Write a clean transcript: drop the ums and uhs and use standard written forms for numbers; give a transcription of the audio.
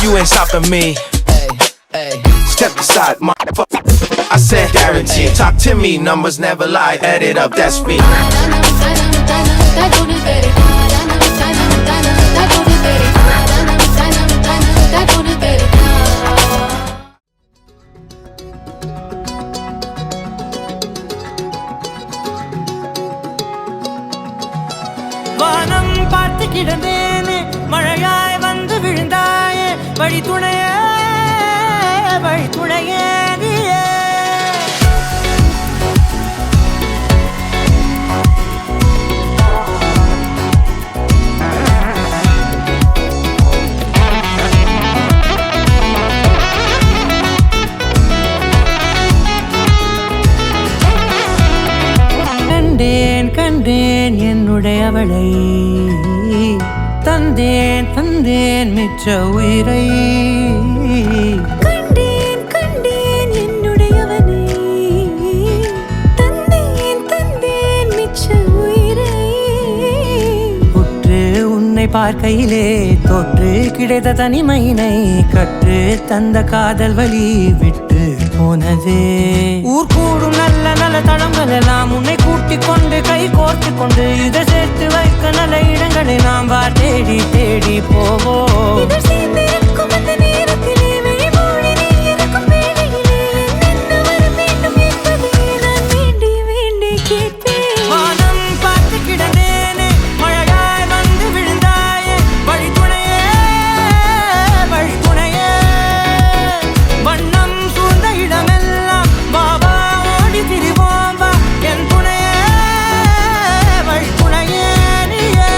You ain't stopping me. Step aside, motherfucker. I said guarantee. Talk to me, numbers never lie. Add it up, that's me. வானம் பார்த்து கிடந்தேனே மழையாய் வந்து விழுந்தாயே வழி துணையே வழி துணையே நீயே கண்டேன் கண்டேன் என்னுடையவளை தந்தேன் தந்தேன் மிச்ச உயிரை கண்டேன் கண்டேன் என்னுடையவனை தந்தேன் தந்தேன் மிச்ச உயிரை உற்று உன்னை பார்க்கையிலே தொற்று கிடைத்த தனிமையினை கற்று தந்த காதல் வழி விட்டு போனதே ஊர் கூடும் நல்ல நல்ல தளங்கள் எல்லாம் உன்னை கூட்டிக் கொண்டு கை கோர்த்து கொண்டு இதை சேர்த்து வைக்க நல்ல இடங்களை நாம் வா தேடி தேடி போவோம் இதழ் சேர்ந்திருக்கும் அந்த நேரத்திலே விழிமூடி நீ இருக்கும் வேளையிலே என்ன வர வேண்டும் என்பதை நான் வேண்டி வேண்டி கேட்பேன் வானம் பார்த்து கிடந்தேனே மழையாய் வந்து விழுந்தாயே வழி துணையே வழி துணையே வண்ணம் சூழ்ந்த இடமெல்லாம் பாபா ஓடி திரிவோம் வா என் துணையே வழி துணையே நீயே